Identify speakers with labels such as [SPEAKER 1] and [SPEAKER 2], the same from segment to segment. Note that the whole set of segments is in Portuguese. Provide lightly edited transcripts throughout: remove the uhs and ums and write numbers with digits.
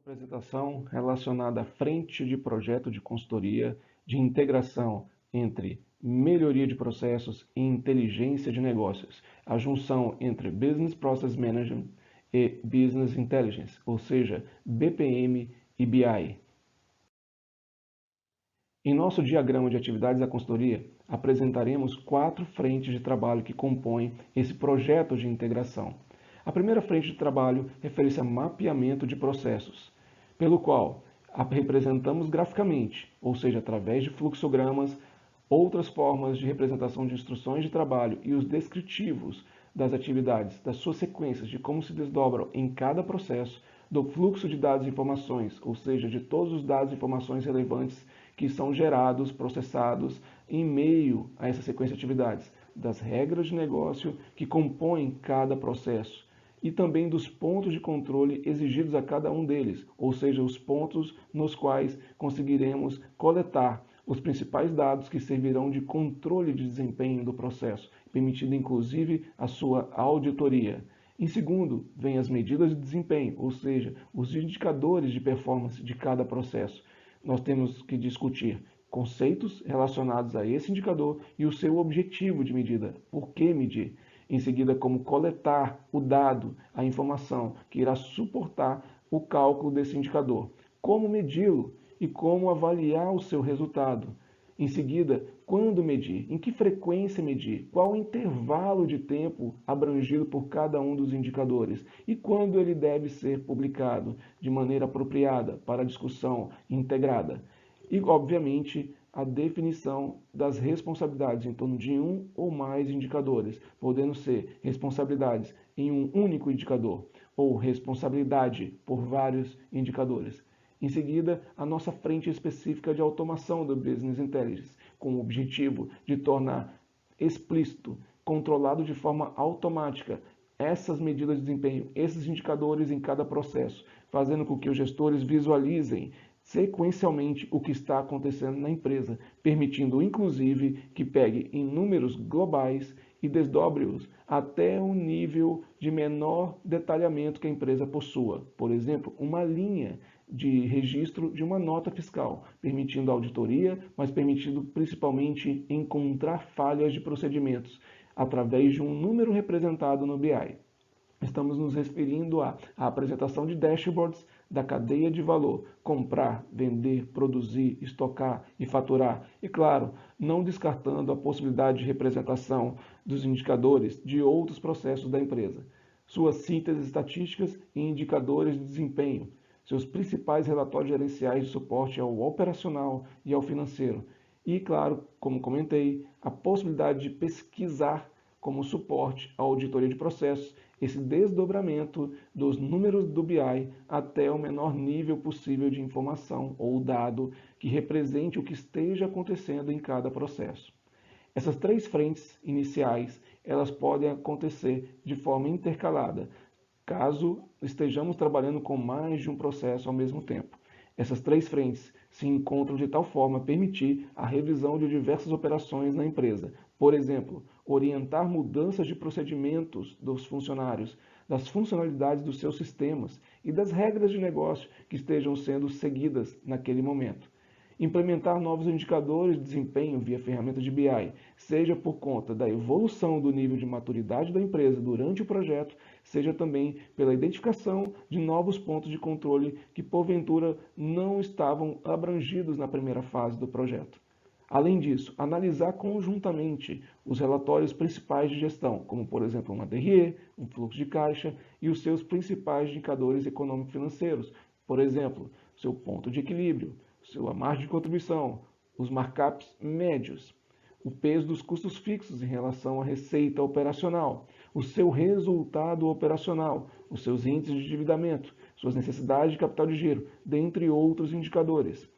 [SPEAKER 1] Apresentação relacionada à frente de projeto de consultoria de integração entre melhoria de processos e inteligência de negócios, a junção entre Business Process Management e Business Intelligence, ou seja, BPM e BI. Em nosso diagrama de atividades da consultoria, apresentaremos 4 frentes de trabalho que compõem esse projeto de integração. A primeira frente de trabalho refere-se a mapeamento de processos, pelo qual representamos graficamente, ou seja, através de fluxogramas, outras formas de representação de instruções de trabalho e os descritivos das atividades, das suas sequências, de como se desdobram em cada processo, do fluxo de dados e informações, ou seja, de todos os dados e informações relevantes que são gerados, processados em meio a essa sequência de atividades, das regras de negócio que compõem cada processo e também dos pontos de controle exigidos a cada um deles, ou seja, os pontos nos quais conseguiremos coletar os principais dados que servirão de controle de desempenho do processo, permitindo inclusive a sua auditoria. Em segundo, vem as medidas de desempenho, ou seja, os indicadores de performance de cada processo. Nós temos que discutir conceitos relacionados a esse indicador e o seu objetivo de medida, por que medir. Em seguida, como coletar o dado, a informação que irá suportar o cálculo desse indicador, como medi-lo e como avaliar o seu resultado. Em seguida, quando medir, em que frequência medir, qual o intervalo de tempo abrangido por cada um dos indicadores e quando ele deve ser publicado de maneira apropriada para discussão integrada. E, obviamente, a definição das responsabilidades em torno de um ou mais indicadores, podendo ser responsabilidades em um único indicador ou responsabilidade por vários indicadores. Em seguida, a nossa frente específica de automação do Business Intelligence, com o objetivo de tornar explícito, controlado de forma automática, essas medidas de desempenho, esses indicadores em cada processo, fazendo com que os gestores visualizem sequencialmente o que está acontecendo na empresa, permitindo inclusive que pegue em números globais e desdobre-os até o nível de menor detalhamento que a empresa possua. Por exemplo, uma linha de registro de uma nota fiscal, permitindo auditoria, mas permitindo principalmente encontrar falhas de procedimentos através de um número representado no BI. Estamos nos referindo à apresentação de dashboards da cadeia de valor, comprar, vender, produzir, estocar e faturar. E claro, não descartando a possibilidade de representação dos indicadores de outros processos da empresa. Suas sínteses estatísticas e indicadores de desempenho. Seus principais relatórios gerenciais de suporte ao operacional e ao financeiro. E claro, como comentei, a possibilidade de pesquisar como suporte à auditoria de processos, esse desdobramento dos números do BI até o menor nível possível de informação ou dado que represente o que esteja acontecendo em cada processo. Essas 3 frentes iniciais, elas podem acontecer de forma intercalada, caso estejamos trabalhando com mais de um processo ao mesmo tempo. Essas 3 frentes se encontram de tal forma a permitir a revisão de diversas operações na empresa. Por exemplo, orientar mudanças de procedimentos dos funcionários, das funcionalidades dos seus sistemas e das regras de negócio que estejam sendo seguidas naquele momento. Implementar novos indicadores de desempenho via ferramentas de BI, seja por conta da evolução do nível de maturidade da empresa durante o projeto, seja também pela identificação de novos pontos de controle que porventura não estavam abrangidos na primeira fase do projeto. Além disso, analisar conjuntamente os relatórios principais de gestão, como por exemplo uma DRE, um fluxo de caixa e os seus principais indicadores econômico-financeiros, por exemplo, seu ponto de equilíbrio, sua margem de contribuição, os markups médios, o peso dos custos fixos em relação à receita operacional, o seu resultado operacional, os seus índices de endividamento, suas necessidades de capital de giro, dentre outros indicadores.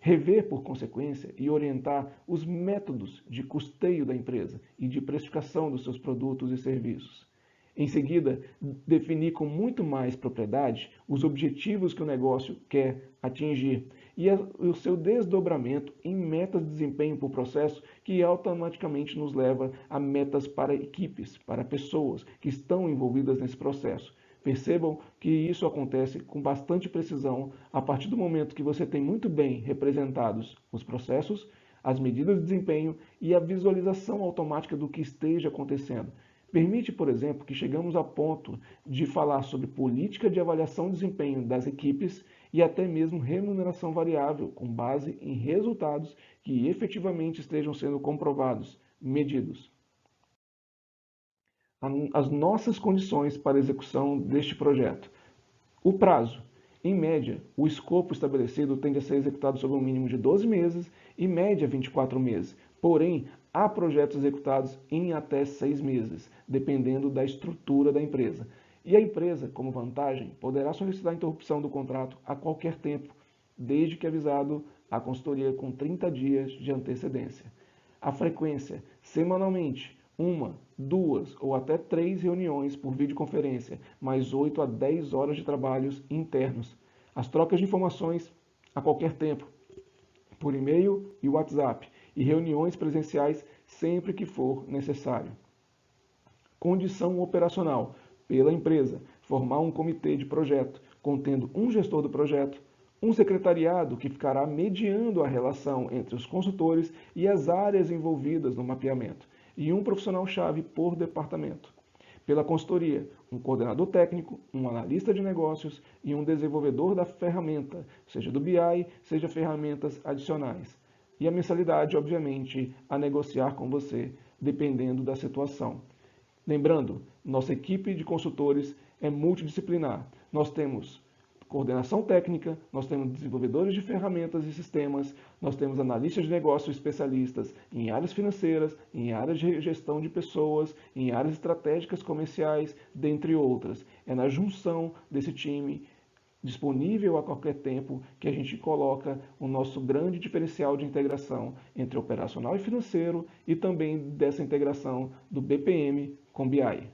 [SPEAKER 1] Rever, por consequência, e orientar os métodos de custeio da empresa e de precificação dos seus produtos e serviços. Em seguida, definir com muito mais propriedade os objetivos que o negócio quer atingir e o seu desdobramento em metas de desempenho por processo que automaticamente nos leva a metas para equipes, para pessoas que estão envolvidas nesse processo, Percebam que isso acontece com bastante precisão a partir do momento que você tem muito bem representados os processos, as medidas de desempenho e a visualização automática do que esteja acontecendo. Permite, por exemplo, que chegamos a ponto de falar sobre política de avaliação de desempenho das equipes e até mesmo remuneração variável, com base em resultados que efetivamente estejam sendo comprovados, medidos. As nossas condições para a execução deste projeto. O prazo. Em média, o escopo estabelecido tende a ser executado sobre um mínimo de 12 meses e média 24 meses. Porém, há projetos executados em até 6 meses, dependendo da estrutura da empresa. E a empresa, como vantagem, poderá solicitar a interrupção do contrato a qualquer tempo, desde que avisado à consultoria com 30 dias de antecedência. A frequência, semanalmente, 1, 2 ou até 3 reuniões por videoconferência, mais 8 a 10 horas de trabalhos internos. As trocas de informações a qualquer tempo, por e-mail e WhatsApp, e reuniões presenciais sempre que for necessário. Condição operacional. Pela empresa, formar um comitê de projeto, contendo um gestor do projeto, um secretariado que ficará mediando a relação entre os consultores e as áreas envolvidas no mapeamento, e um profissional-chave por departamento. Pela consultoria, um coordenador técnico, um analista de negócios e um desenvolvedor da ferramenta, seja do BI, seja ferramentas adicionais. E a mensalidade, obviamente, a negociar com você, dependendo da situação. Lembrando, nossa equipe de consultores é multidisciplinar. Nós temos coordenação técnica, nós temos desenvolvedores de ferramentas e sistemas, nós temos analistas de negócios especialistas em áreas financeiras, em áreas de gestão de pessoas, em áreas estratégicas comerciais, dentre outras. É na junção desse time disponível a qualquer tempo que a gente coloca o nosso grande diferencial de integração entre operacional e financeiro e também dessa integração do BPM com BI.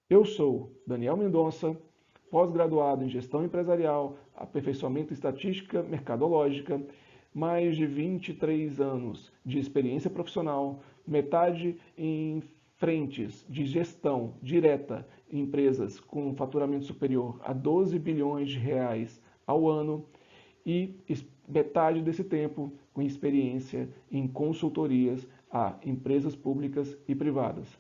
[SPEAKER 1] Eu sou Daniel Mendonça, pós-graduado em Gestão Empresarial, Aperfeiçoamento em Estatística Mercadológica, mais de 23 anos de experiência profissional, metade em frentes de gestão direta em empresas com faturamento superior a 12 bilhões de reais ao ano e metade desse tempo com experiência em consultorias a empresas públicas e privadas.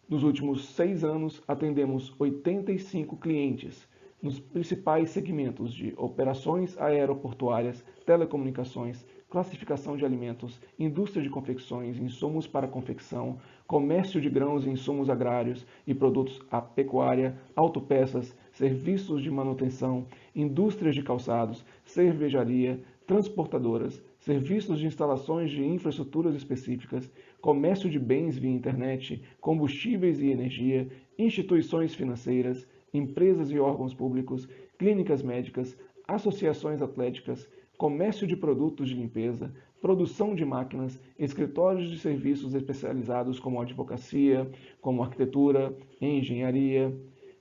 [SPEAKER 1] Nos últimos 6 anos, atendemos 85 clientes nos principais segmentos de operações aeroportuárias, telecomunicações, classificação de alimentos, indústria de confecções, insumos para confecção, comércio de grãos e insumos agrários e produtos à pecuária, autopeças, serviços de manutenção, indústrias de calçados, cervejaria, transportadoras, serviços de instalações de infraestruturas específicas, comércio de bens via internet, combustíveis e energia, instituições financeiras, empresas e órgãos públicos, clínicas médicas, associações atléticas, comércio de produtos de limpeza, produção de máquinas, escritórios de serviços especializados como advocacia, como arquitetura, engenharia,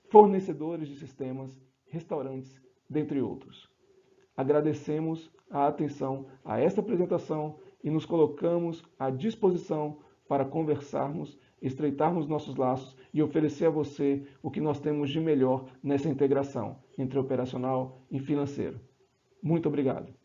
[SPEAKER 1] fornecedores de sistemas, restaurantes, dentre outros. Agradecemos a atenção a esta apresentação e nos colocamos à disposição para conversarmos, estreitarmos nossos laços e oferecer a você o que nós temos de melhor nessa integração entre operacional e financeiro. Muito obrigado.